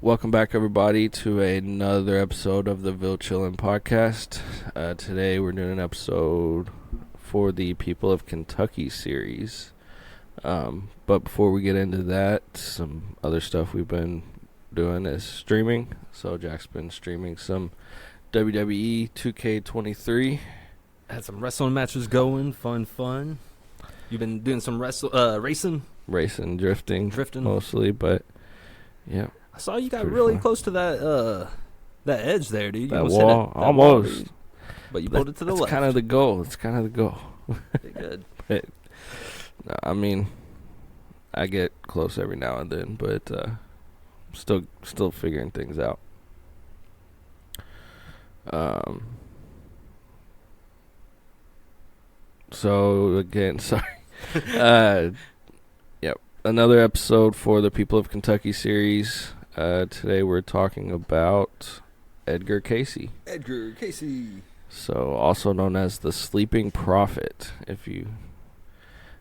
Welcome back, everybody, to another episode of the Ville Chillin' Podcast. Today we're doing an episode for the People of Kentucky series. But before we get into that, some other stuff we've been doing is streaming. So Jack's been streaming some WWE 2K23. Had some wrestling matches going, fun. You've been doing some racing, Drifting mostly, but yeah. I saw you got Pretty really fun. close to that edge there, dude. You That almost hit wall, it. That almost. wall, dude. But you pulled it to the That's left. kind of the goal. It's kind of the goal. Pretty good. I mean, I get close every now and then, but still figuring things out. So again, sorry. Yep, another episode for the People of Kentucky series. Today we're talking about Edgar Cayce. Edgar Cayce. So also known as the Sleeping Prophet. If you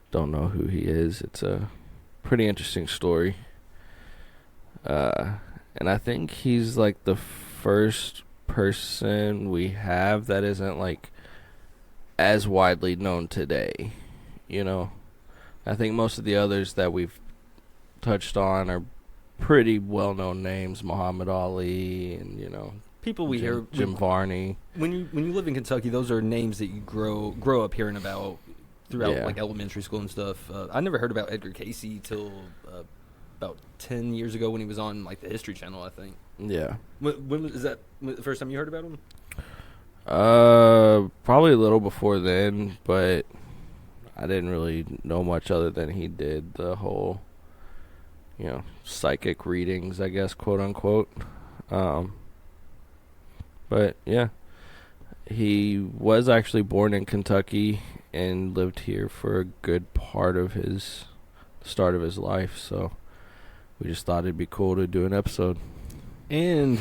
don't know who he is, it's a pretty interesting story. And I think he's like the first person we have that isn't like as widely known today. You know, I think most of the others that we've touched on are pretty well-known names. Muhammad Ali and, you know, People we hear Jim Varney. when you live in Kentucky, those are names that you grow up hearing about throughout Yeah. like elementary school and stuff. I never heard about Edgar Cayce till about 10 years ago when he was on like the History Channel, I think. Yeah. When is that the first time you heard about him? Probably a little before then, but I didn't really know much other than he did the whole, you know, psychic readings, I guess, quote unquote. But yeah, he was actually born in Kentucky and lived here for a good part of his start of his life. So we just thought it'd be cool to do an episode. And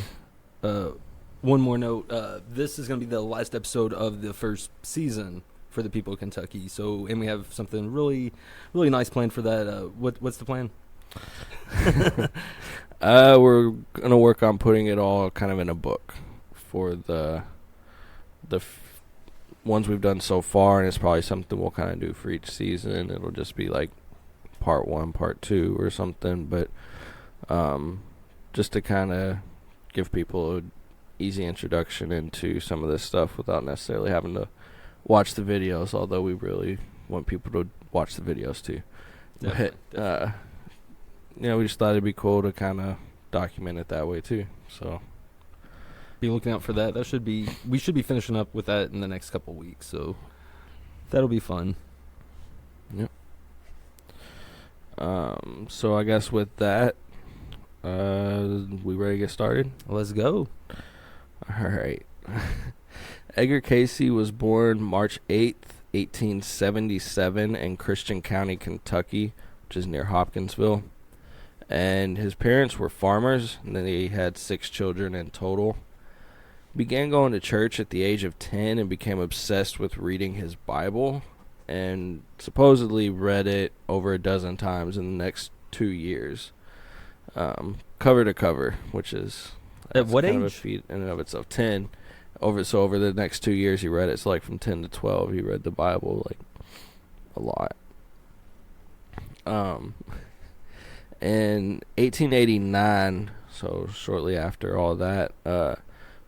one more note, this is going to be the last episode of the first season for the People of Kentucky. So, and we have something really, really nice planned for that. What's the plan? We're gonna work on putting it all kind of in a book for the ones we've done so far, and it's probably something we'll kind of do for each season. It'll just be like part 1, part 2, or something. But just to kind of give people an easy introduction into some of this stuff without necessarily having to watch the videos. Although we really want people to watch the videos too. Definitely. But yeah, we just thought it'd be cool to kind of document it that way too. So Be looking out for that. We should be finishing up with that in the next couple weeks. So that'll be fun. yep. So I guess with that, we ready to get started? Let's go. All right. Edgar Cayce was born March 8th, 1877 in Christian County, Kentucky, which is near Hopkinsville. And his parents were farmers, and then he had 6 children in total. Began going to church at the age of 10 and became obsessed with reading his Bible, and supposedly read it over a dozen times in the next 2 years. Cover to cover, which is At what kind of a age? feat in and of itself. 10. Over the next 2 years he read it. So like from 10 to 12 he read the Bible like a lot. In 1889, so shortly after all that,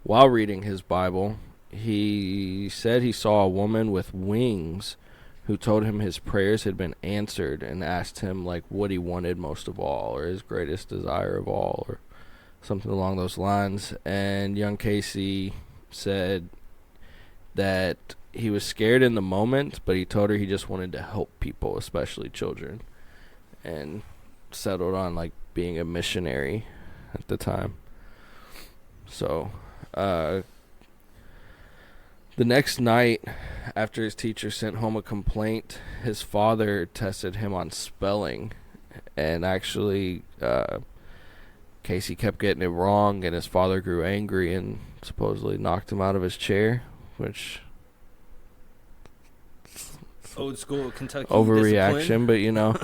while reading his Bible, he said he saw a woman with wings who told him his prayers had been answered, and asked him like what he wanted most of all, or his greatest desire of all, or something along those lines. And young Cayce said that he was scared in the moment, but he told her he just wanted to help people, especially children, and settled on like being a missionary at the time. So the next night, after his teacher sent home a complaint, his father tested him on spelling, and actually Cayce kept getting it wrong, and his father grew angry and supposedly knocked him out of his chair, which Old school Kentucky overreaction, discipline. but you know.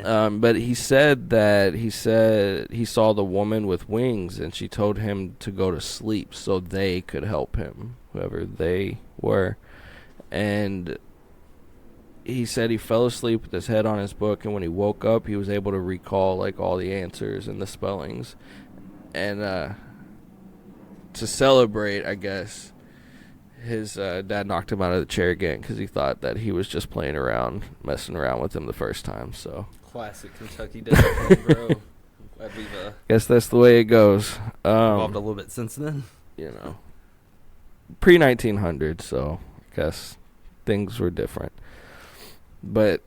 But he said he saw the woman with wings, and she told him to go to sleep so they could help him, whoever they were. And he said he fell asleep with his head on his book, and when he woke up, he was able to recall like all the answers and the spellings. And to celebrate, I guess, his dad knocked him out of the chair again because he thought that he was just playing around, messing around with him the first time. So classic Kentucky discipline, bro. Glad we've guess that's the way it goes. Evolved a little bit since then. You know, pre-1900, so I guess things were different. But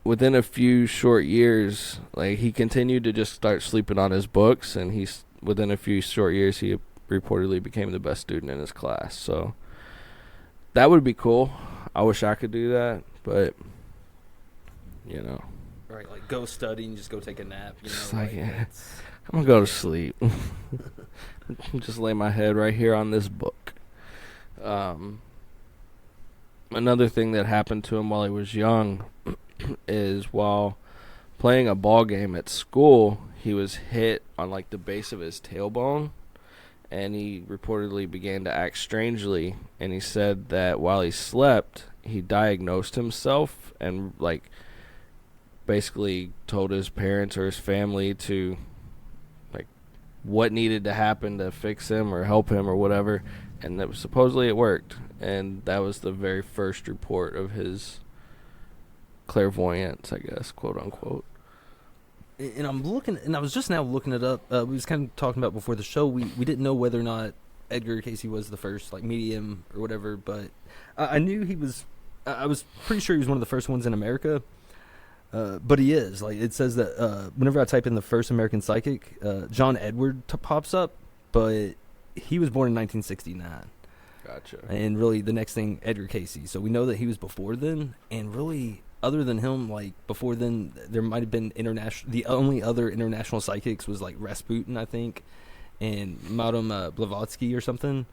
within a few short years, like, he continued to just start sleeping on his books, and within a few short years, he reportedly became the best student in his class. So that would be cool. I wish I could do that, but you know. Right, like go study and just go take a nap. You Just know, like, yeah, that's- I'm gonna go to sleep. Just lay my head right here on this book. Another thing that happened to him while he was young is while playing a ball game at school, he was hit on like the base of his tailbone, and he reportedly began to act strangely. And he said that while he slept, he diagnosed himself and like basically told his parents or his family to like what needed to happen to fix him or help him or whatever. And that was, supposedly it worked, and that was the very first report of his clairvoyance, I guess, quote unquote. And I'm looking, and I was just now looking it up. We was kind of talking about before the show. We didn't know whether or not Edgar Cayce was the first, like, medium or whatever, but I knew he was. I was pretty sure he was one of the first ones in America. But he is. Like, it says that whenever I type in the first American psychic, John Edward pops up, but he was born in 1969. Gotcha. And really, the next thing, Edgar Cayce. So we know that he was before then, and really, other than him, like, before then, there might have been international. The only other international psychics was, like, Rasputin, I think, and Madame Blavatsky or something,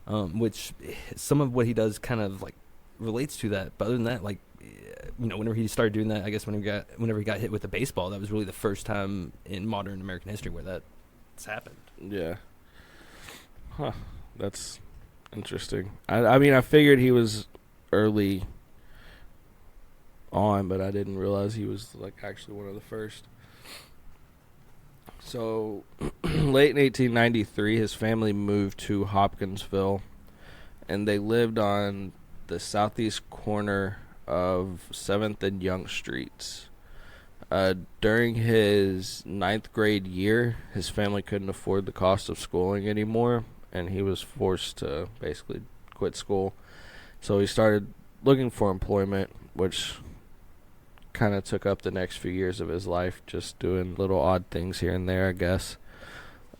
which some of what he does kind of, like, relates to that. But other than that, like, you know, whenever he started doing that, I guess whenever he got hit with the baseball, that was really the first time in modern American history where that's happened. Yeah. Huh. That's interesting. I mean, I figured he was early on, but I didn't realize he was like actually one of the first. So, late in 1893, his family moved to Hopkinsville, and they lived on the southeast corner of 7th and Young Streets. During his 9th grade year, his family couldn't afford the cost of schooling anymore, and he was forced to basically quit school. So he started looking for employment, which kind of took up the next few years of his life, just doing little odd things here and there, I guess.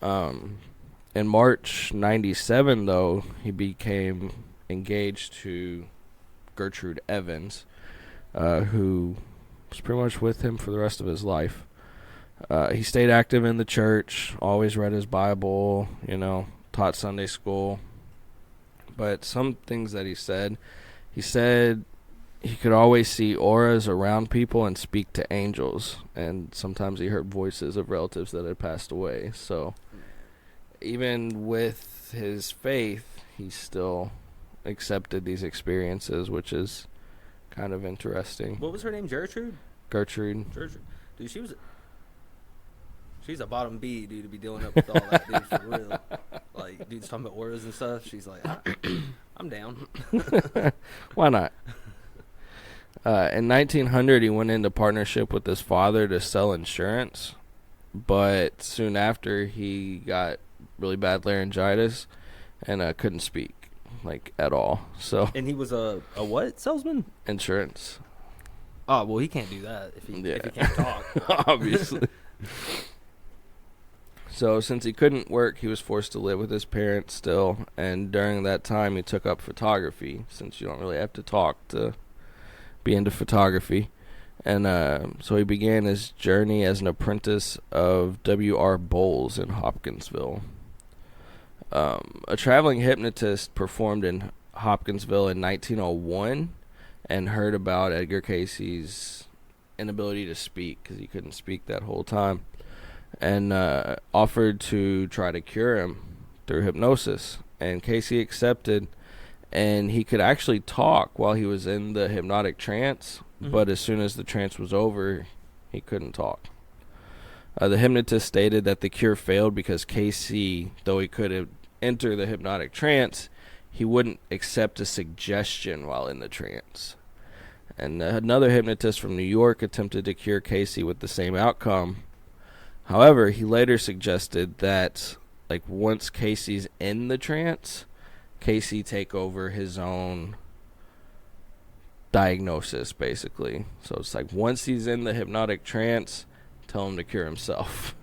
In March 97, though, he became engaged to Gertrude Evans, who was pretty much with him for the rest of his life. He stayed active in the church, always read his Bible, you know, taught Sunday school. But some things that he said he could always see auras around people and speak to angels, and sometimes he heard voices of relatives that had passed away. So even with his faith, he still accepted these experiences, which is kind of interesting. What was her name? Gertrude? Gertrude. Dude, she's a bottom B, dude, to be dealing up with all that, dude, for real. Like, dude's talking about auras and stuff. She's like, I'm down. Why not? In 1900, he went into partnership with his father to sell insurance, but soon after, he got really bad laryngitis and couldn't speak, like, at all. So, And he was a what? Salesman? insurance. Oh, well, he can't do that if he can't talk. Obviously. So, since he couldn't work, he was forced to live with his parents still, and during that time, he took up photography, since you don't really have to talk to be into photography. And so he began his journey as an apprentice of W.R. Bowles in Hopkinsville. A traveling hypnotist performed in Hopkinsville in 1901 and heard about Edgar Cayce's inability to speak because he couldn't speak that whole time, and offered to try to cure him through hypnosis. And Cayce accepted, and he could actually talk while he was in the hypnotic trance, but as soon as the trance was over, he couldn't talk. The hypnotist stated that the cure failed because Cayce, though he could enter the hypnotic trance, he wouldn't accept a suggestion while in the trance. And another hypnotist from New York attempted to cure Cayce with the same outcome. However, he later suggested that, like, once Cayce's in the trance, Cayce take over his own diagnosis, basically. So it's like once he's in the hypnotic trance, tell him to cure himself.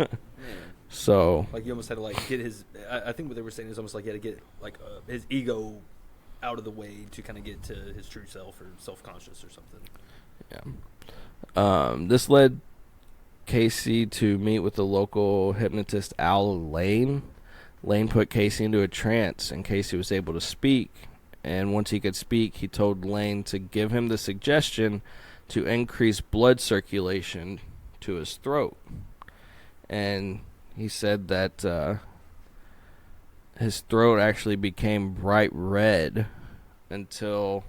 So like you almost had to like get his. I think what they were saying is almost like he had to get like his ego out of the way to kind of get to his true self or self-conscious or something. Yeah. This led Cayce to meet with the local hypnotist Al Lane. Lane put Cayce into a trance, and Cayce was able to speak. And once he could speak, he told Lane to give him the suggestion to increase blood circulation to his throat. And he said that his throat actually became bright red until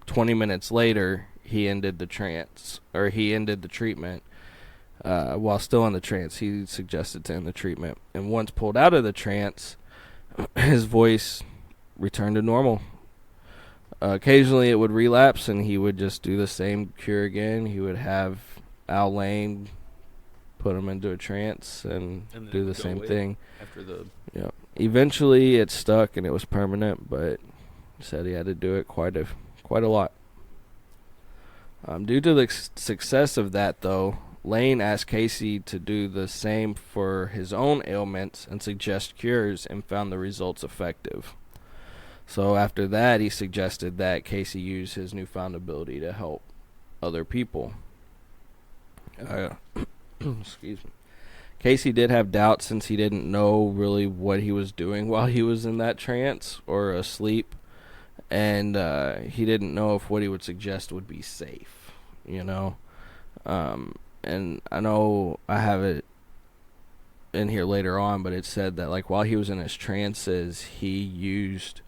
20 minutes later he ended the trance, or he ended the treatment. While still in the trance, he suggested to end the treatment. And once pulled out of the trance, his voice returned to normal. Occasionally it would relapse, and he would just do the same cure again. He would have Al Lane put him into a trance and do the same thing. After the Eventually it stuck and it was permanent, but he said he had to do it quite a lot. Due to the success of that, though, Lane asked Cayce to do the same for his own ailments and suggest cures, and found the results effective. So after that, he suggested that Cayce use his newfound ability to help other people. Excuse me. Cayce did have doubts, since he didn't know really what he was doing while he was in that trance or asleep, and he didn't know if what he would suggest would be safe, and I know I have it in here later on, but it said that, like, while he was in his trances, he used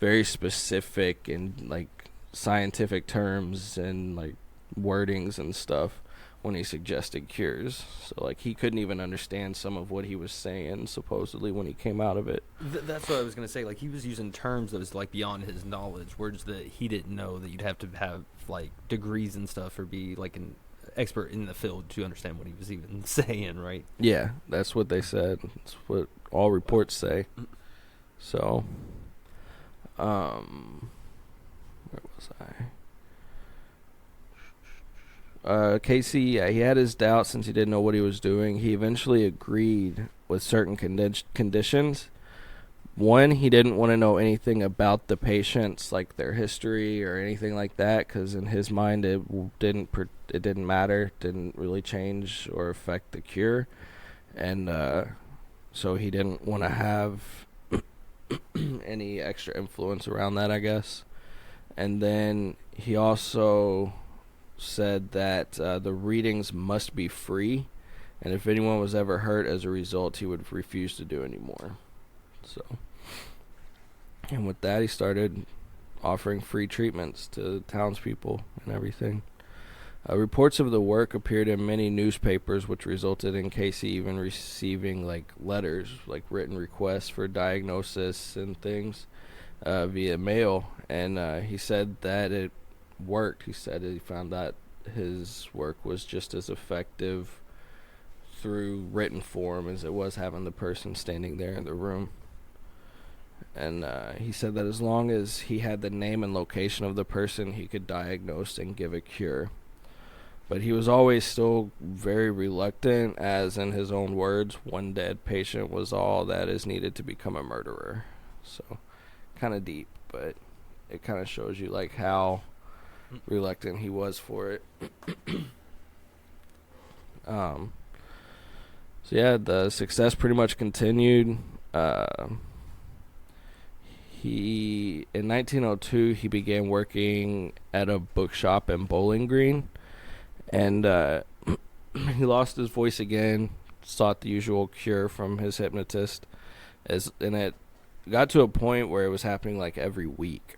very specific and, like, scientific terms and, like, wordings and stuff when he suggested cures. So, like, he couldn't even understand some of what he was saying, supposedly, when he came out of it. That's what I was going to say. Like, he was using terms that was, like, beyond his knowledge, words that he didn't know, that you'd have to have, like, degrees and stuff or be, like, an expert in the field to understand what he was even saying, right? Yeah, that's what they said. That's what all reports say. So, where was I? Cayce, he had his doubts since he didn't know what he was doing. He eventually agreed with certain conditions. One, he didn't want to know anything about the patients, like their history or anything like that, because in his mind it didn't matter, didn't really change or affect the cure, and so he didn't want to have any extra influence around that, I guess. And then he also said that the readings must be free, and if anyone was ever hurt as a result, he would refuse to do anymore. So, and with that, he started offering free treatments to townspeople and everything. Reports of the work appeared in many newspapers, which resulted in Cayce even receiving, like, letters, like written requests for diagnosis and things via mail. And he said that it worked. He said he found that his work was just as effective through written form as it was having the person standing there in the room. And he said that as long as he had the name and location of the person, he could diagnose and give a cure. But he was always still very reluctant, as in his own words, one dead patient was all that is needed to become a murderer. So, kind of deep, but it kind of shows you, like, how reluctant he was for it. So yeah, the success pretty much continued. In 1902, he began working at a bookshop in Bowling Green, And he lost his voice again, sought the usual cure from his hypnotist, and it got to a point where it was happening like every week.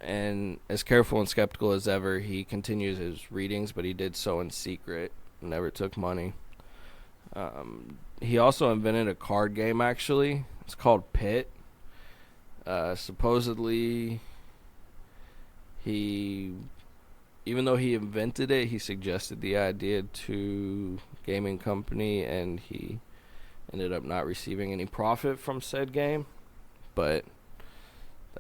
And as careful and skeptical as ever, he continued his readings, but he did so in secret, never took money. He also invented a card game, actually. It's called Pit. Supposedly, even though he invented it, he suggested the idea to gaming company, and he ended up not receiving any profit from said game. But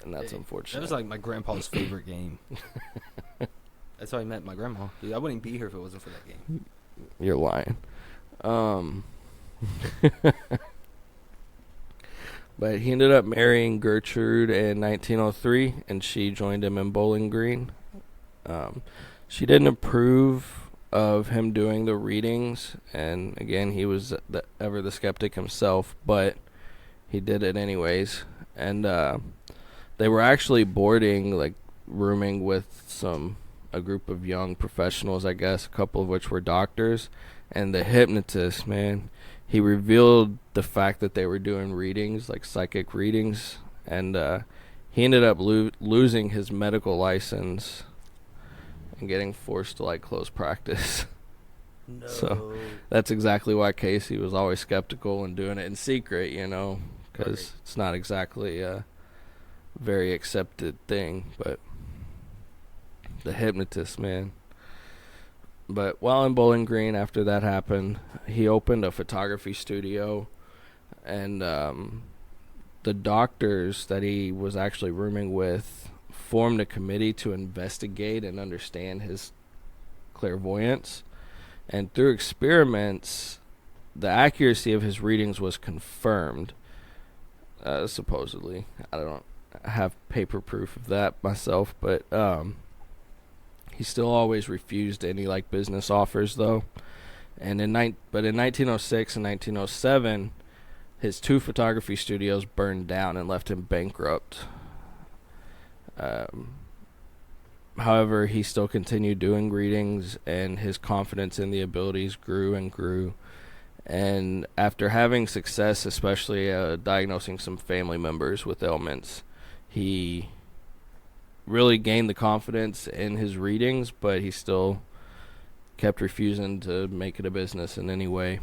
that's unfortunate. That was like my grandpa's favorite game. That's how I met my grandma. Dude, I wouldn't be here if it wasn't for that game. You're lying. But he ended up marrying Gertrude in 1903, and she joined him in Bowling Green. She didn't approve of him doing the readings, and again, he was ever the skeptic himself, but he did it anyways. And they were actually rooming with a group of young professionals, I guess, a couple of which were doctors. And the hypnotist, man, he revealed the fact that they were doing readings, like psychic readings, and he ended up losing his medical license and getting forced to close practice. No. So that's exactly why Cayce was always skeptical and doing it in secret, because it's not exactly a very accepted thing. But the hypnotist, man. But while in Bowling Green, after that happened, he opened a photography studio, and the doctors that he was actually rooming with formed a committee to investigate and understand his clairvoyance. And through experiments, the accuracy of his readings was confirmed, supposedly. I don't have paper proof of that myself, but he still always refused any business offers, though. And in 1906 and 1907, his 2 photography studios burned down and left him bankrupt. However, he still continued doing readings, and his confidence in the abilities grew and grew. And after having success, especially diagnosing some family members with ailments, he really gained the confidence in his readings, but he still kept refusing to make it a business in any way.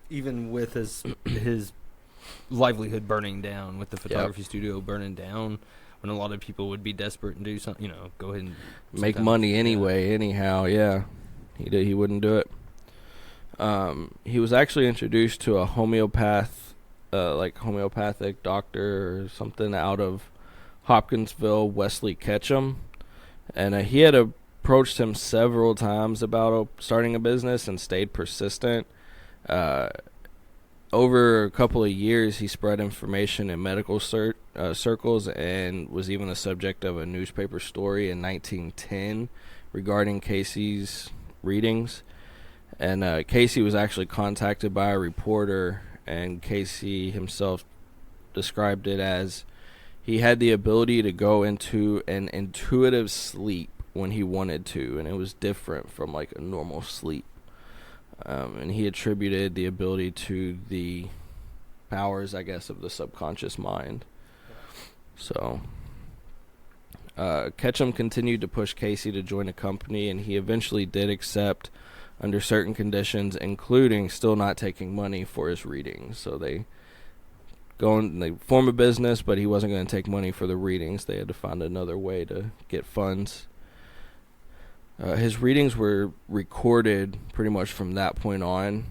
Even with his livelihood burning down, with the photography studio burning down, when a lot of people would be desperate and do something, go ahead and make money anyway, anyhow, yeah. He wouldn't do it. He was actually introduced to a homeopathic doctor or something out of Hopkinsville, Wesley Ketchum, and he had approached him several times about starting a business and stayed persistent. Over a couple of years, he spread information in medical circles and was even the subject of a newspaper story in 1910 regarding Cayce's readings. And Cayce was actually contacted by a reporter, and Cayce himself described it as he had the ability to go into an intuitive sleep when he wanted to, and it was different from a normal sleep. And he attributed the ability to the powers, I guess, of the subconscious mind. So Ketchum continued to push Cayce to join a company, and he eventually did accept under certain conditions, including still not taking money for his readings. So they form a business, but he wasn't going to take money for the readings. They had to find another way to get funds. His readings were recorded pretty much from that point on,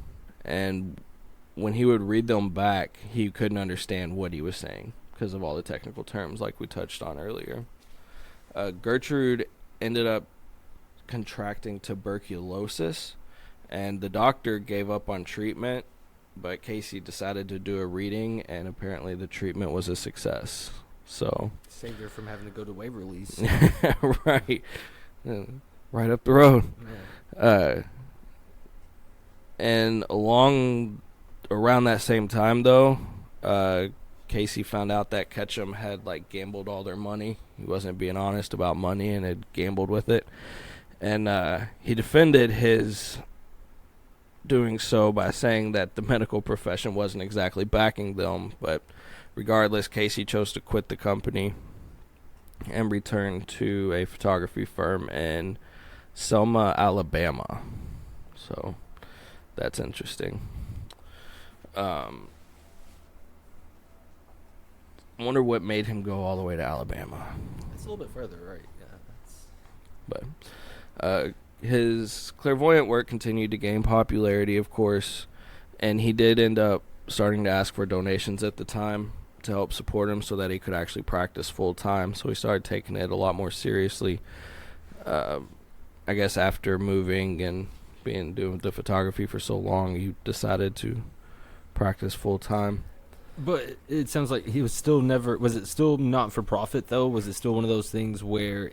and when he would read them back, he couldn't understand what he was saying because of all the technical terms like we touched on earlier. Gertrude ended up contracting tuberculosis, and the doctor gave up on treatment, but Cayce decided to do a reading, and apparently the treatment was a success. So saved her from having to go to Waverly's. Right. Right up the road. Yeah. And around that same time, though, Cayce found out that Ketchum had gambled all their money. He wasn't being honest about money and had gambled with it. And he defended his doing so by saying that the medical profession wasn't exactly backing them, but regardless, Cayce chose to quit the company and return to a photography firm in Selma, Alabama. So that's interesting. I wonder what made him go all the way to Alabama. It's a little bit further, right? Yeah, But his clairvoyant work continued to gain popularity, of course, and he did end up starting to ask for donations at the time to help support him so that he could actually practice full time. So he started taking it a lot more seriously. I guess after moving and doing the photography for so long, he decided to practice full time. But it sounds like he was still never. Was it still not for profit though? Was it still one of those things where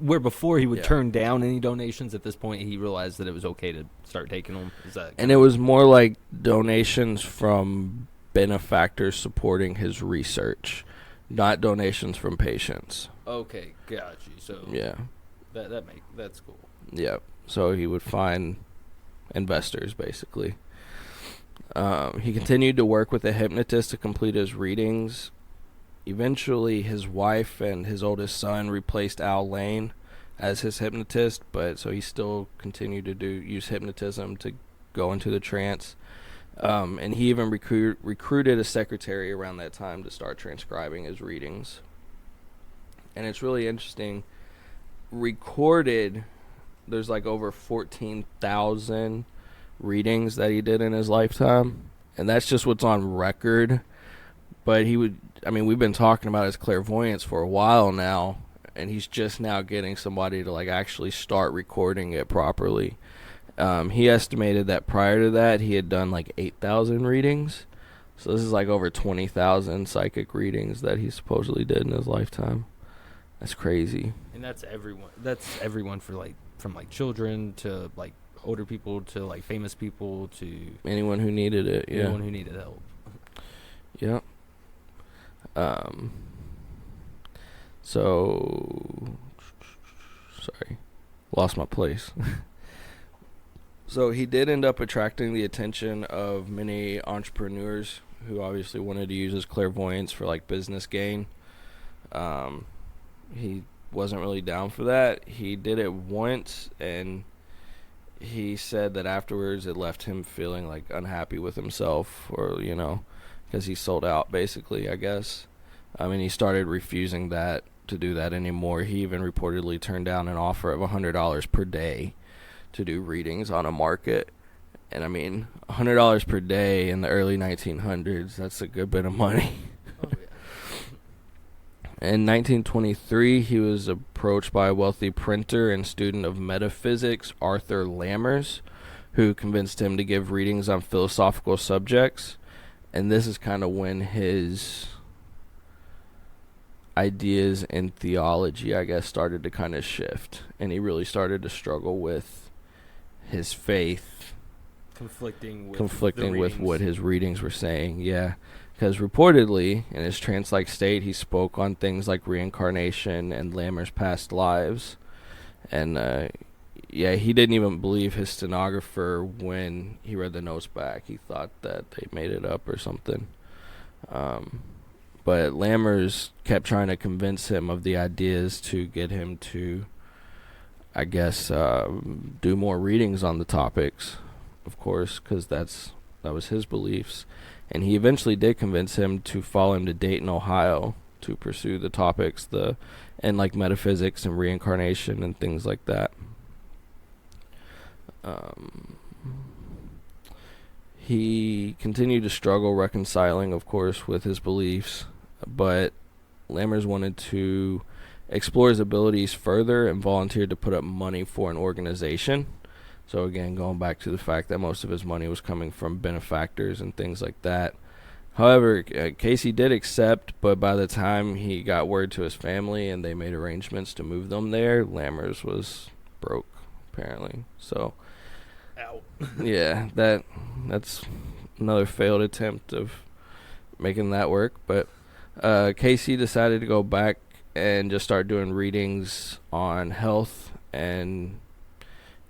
where before he would turn down any donations? At this point, he realized that it was okay to start taking them. Is that? And it was more like donations from benefactors supporting his research, not donations from patients. Okay, got you. So Yeah. That's cool. Yep. So he would find investors, basically. He continued to work with a hypnotist to complete his readings. Eventually, his wife and his oldest son replaced Al Lane as his hypnotist, but so he still continued to use hypnotism to go into the trance. And he even recruited a secretary around that time to start transcribing his readings. And it's really interesting. Recorded, there's like over 14,000 readings that he did in his lifetime, and that's just what's on record. But we've been talking about his clairvoyance for a while now, and he's just now getting somebody to like actually start recording it properly. He estimated that prior to that he had done like 8,000 readings, so this is like over 20,000 psychic readings that he supposedly did in his lifetime. That's crazy. And that's everyone for like from like children to like older people to like famous people to anyone who needed it. Yeah. Anyone who needed help. Yep. So, sorry, lost my place. So he did end up attracting the attention of many entrepreneurs who obviously wanted to use his clairvoyance for like business gain. He wasn't really down for that. He did it once, and he said that afterwards it left him feeling like unhappy with himself, or because he sold out, basically, I guess. He started refusing to do that anymore. He even reportedly turned down an offer of $100 per day to do readings on a market. And $100 per day in the early 1900s, that's a good bit of money. Oh, yeah. In 1923, he was approached by a wealthy printer and student of metaphysics, Arthur Lammers, who convinced him to give readings on philosophical subjects. And this is kind of when his ideas in theology, I guess, started to kind of shift. And he really started to struggle with his faith conflicting with what his readings were saying. Yeah. Because reportedly, in his trance-like state, he spoke on things like reincarnation and Lammer's past lives. And, he didn't even believe his stenographer when he read the notes back. He thought that they made it up or something. But Lammers kept trying to convince him of the ideas to get him to, I guess, do more readings on the topics, of course, because that was his beliefs. And he eventually did convince him to follow him to Dayton, Ohio, to pursue the topics, and like metaphysics and reincarnation and things like that. He continued to struggle reconciling, of course, with his beliefs, but Lammers wanted to explore his abilities further and volunteered to put up money for an organization. So again, going back to the fact that most of his money was coming from benefactors and things like that. However, Cayce did accept, but by the time he got word to his family and they made arrangements to move them there, Lammers was broke, apparently. So, out. Yeah, that's another failed attempt of making that work. But Cayce decided to go back and just start doing readings on health and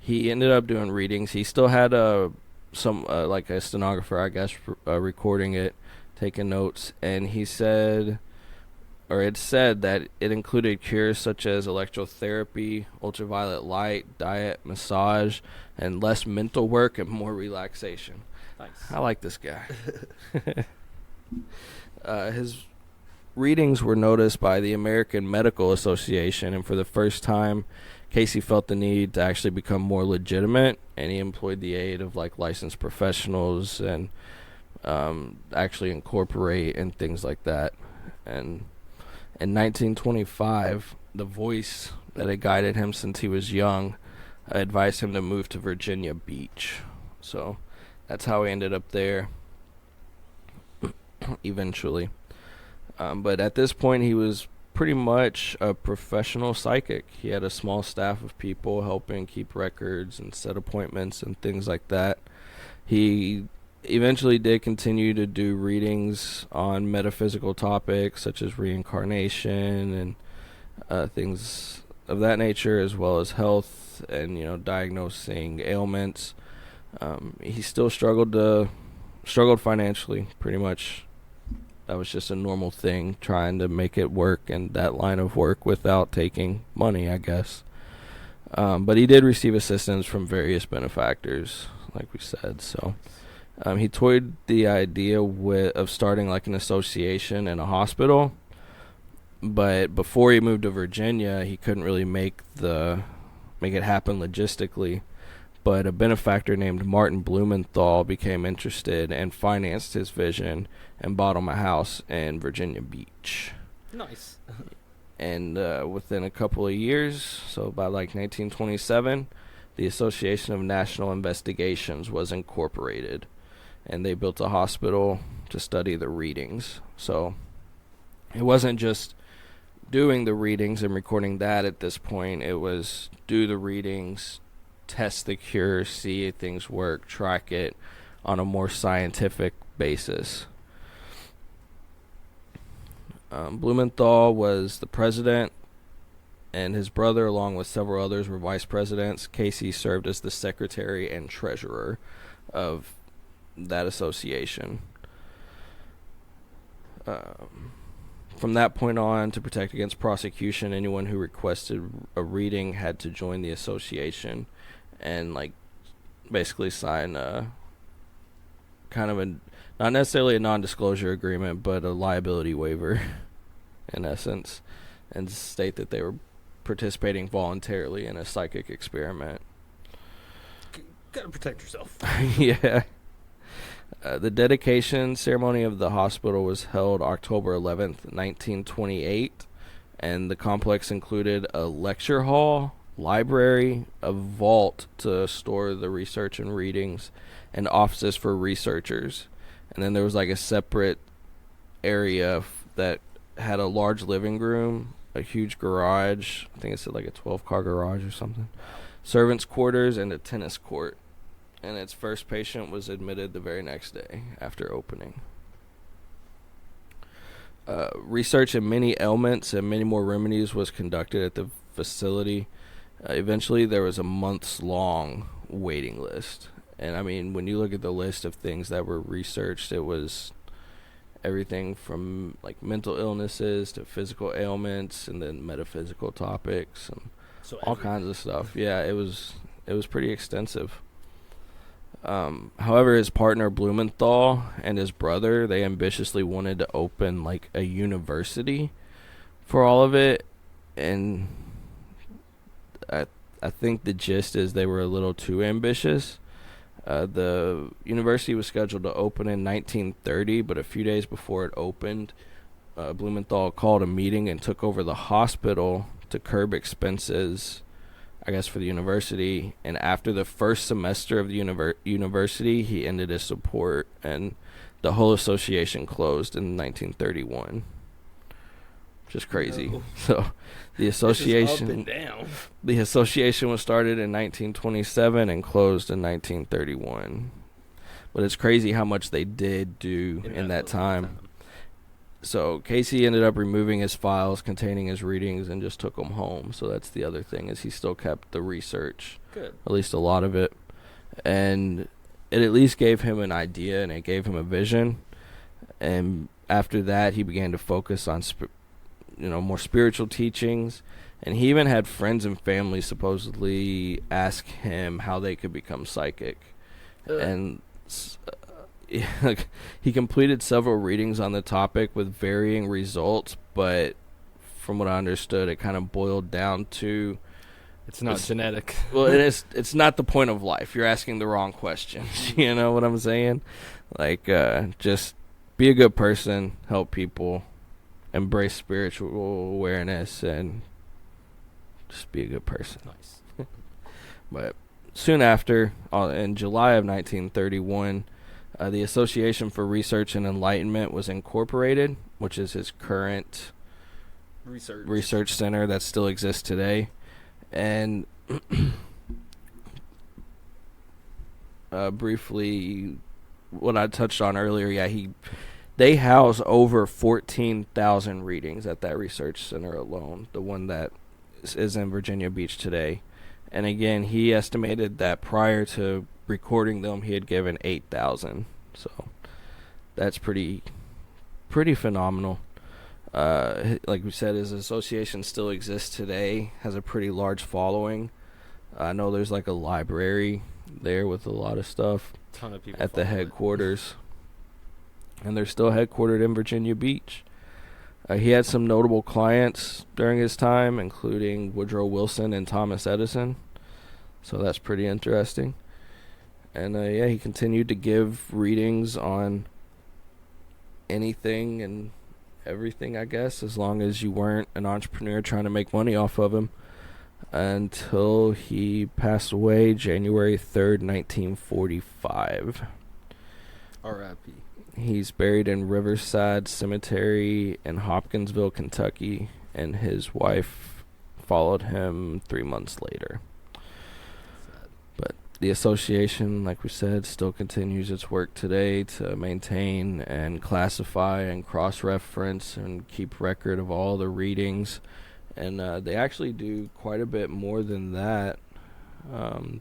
he ended up doing readings. He still had some like a stenographer, I guess, recording it, taking notes, and he said, or it said that it included cures such as electrotherapy, ultraviolet light, diet, massage, and less mental work and more relaxation. Nice. I like this guy. His readings were noticed by the American Medical Association, and for the first time, Cayce felt the need to actually become more legitimate, and he employed the aid of like licensed professionals and actually incorporate and things like that. And in 1925, the voice that had guided him since he was young advised him to move to Virginia Beach. So that's how he ended up there eventually. But at this point, he was pretty much a professional psychic. He had a small staff of people helping keep records and set appointments and things like that. He eventually did continue to do readings on metaphysical topics such as reincarnation and things of that nature, as well as health and, you know, diagnosing ailments. He still struggled financially, pretty much. That was just a normal thing, trying to make it work in that line of work without taking money, I guess. But he did receive assistance from various benefactors, like we said. So he toyed the idea of starting like an association in a hospital. But before he moved to Virginia, he couldn't really make it happen logistically. But a benefactor named Martin Blumenthal became interested and financed his vision and bought him a house in Virginia Beach. Nice. And within a couple of years, so by like 1927, the Association of National Investigations was incorporated. And they built a hospital to study the readings. So it wasn't just doing the readings and recording that at this point. It was do the readings, test the cure, see if things work, track it on a more scientific basis. Blumenthal was the president, and his brother, along with several others, were vice presidents. Cayce served as the secretary and treasurer of that association. From that point on, to protect against prosecution, anyone who requested a reading had to join the association and like basically sign a kind of a, not necessarily a non-disclosure agreement, but a liability waiver in essence, and state that they were participating voluntarily in a psychic experiment. Gotta protect yourself. Yeah. The dedication ceremony of the hospital was held October 11th, 1928, and the complex included a lecture hall, library, a vault to store the research and readings, and offices for researchers. And then there was like a separate area that had a large living room, a huge garage, I think it said like a 12-car garage or something, servants' quarters, and a tennis court. And its first patient was admitted the very next day after opening. Research in many ailments and many more remedies was conducted at the facility. Eventually, there was a months-long waiting list. And, I mean, when you look at the list of things that were researched, it was everything from, like, mental illnesses to physical ailments and then metaphysical topics and all kinds of stuff. Yeah, it was pretty extensive. However, his partner Blumenthal and his brother, they ambitiously wanted to open like a university for all of it, and I think the gist is they were a little too ambitious. The university was scheduled to open in 1930, but a few days before it opened, Blumenthal called a meeting and took over the hospital to curb expenses, I guess, for the university. And after the first semester of the university, he ended his support, and the whole association closed in 1931. Which is crazy. No. So the association was started in 1927 and closed in 1931. But it's crazy how much they did do in that time. So Cayce ended up removing his files containing his readings and just took them home. So that's the other thing, is he still kept the research. Good. At least a lot of it. And it at least gave him an idea, and it gave him a vision. And after that, he began to focus on more spiritual teachings. And he even had friends and family supposedly ask him how they could become psychic. And he completed several readings on the topic with varying results, but from what I understood, it kind of boiled down to it's not genetic. Well, it's not the point of life. You're asking the wrong questions. You know what I'm saying? Like, just be a good person, help people, embrace spiritual awareness, and just be a good person. Nice. But soon after, in July of 1931, the Association for Research and Enlightenment was incorporated, which is his current research center that still exists today. And briefly, what I touched on earlier, they house over 14,000 readings at that research center alone, the one that is in Virginia Beach today. And again, he estimated that prior to recording them, he had given 8,000. So that's pretty phenomenal. Like we said, his association still exists today, has a pretty large following. I know there's like a library there with a lot of stuff. Ton of people at the headquarters. And they're still headquartered in Virginia Beach. He had some notable clients during his time, including Woodrow Wilson and Thomas Edison. So that's pretty interesting. And he continued to give readings on anything and everything, I guess, as long as you weren't an entrepreneur trying to make money off of him, until he passed away January 3rd, 1945. R.I.P. He's buried in Riverside Cemetery in Hopkinsville, Kentucky, and his wife followed him 3 months later. Sad. But the association, like we said, still continues its work today to maintain and classify and cross-reference and keep record of all the readings. And they actually do quite a bit more than that.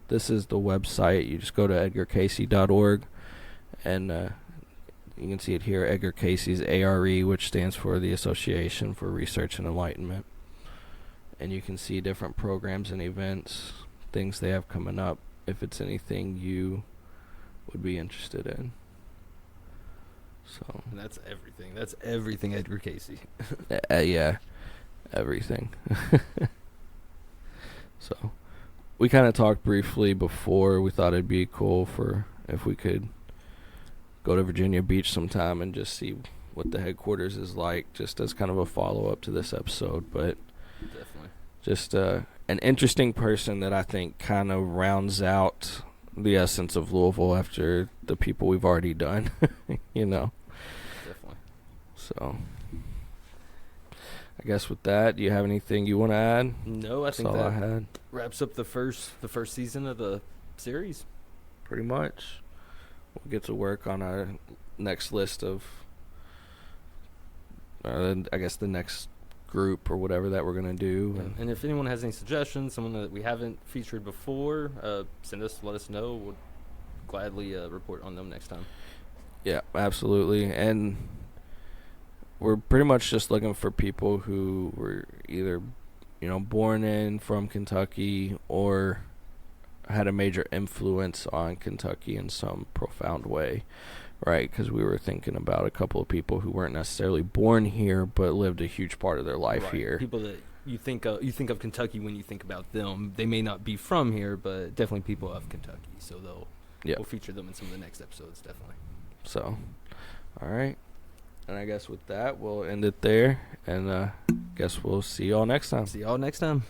This is the website. You just go to edgarcayce.org, and you can see it here, Edgar Cayce's ARE, which stands for the Association for Research and Enlightenment. And you can see different programs and events, things they have coming up, if it's anything you would be interested in. So and that's everything. That's everything Edgar Cayce. Yeah, everything. So we kind of talked briefly before. We thought it'd be cool for if we could go to Virginia Beach sometime and just see what the headquarters is like, just as kind of a follow-up to this episode. But definitely just an interesting person that I think kind of rounds out the essence of Louisville after the people we've already done. Definitely. So I guess with that, do you have anything you want to add? No, I think That's all that I had. wraps up the first season of the series. Pretty much. We'll get to work on our next list of, I guess, the next group or whatever that we're going to do. And if anyone has any suggestions, someone that we haven't featured before, let us know. We'll gladly report on them next time. Yeah, absolutely. And we're pretty much just looking for people who were either, born in from Kentucky or had a major influence on Kentucky in some profound way, right? Because we were thinking about a couple of people who weren't necessarily born here but lived a huge part of their life here. People that you think of Kentucky when you think about them. They may not be from here, but definitely people of Kentucky. So we'll feature them in some of the next episodes, definitely. So, all right. And I guess with that, we'll end it there. And guess we'll see y'all next time. See y'all next time.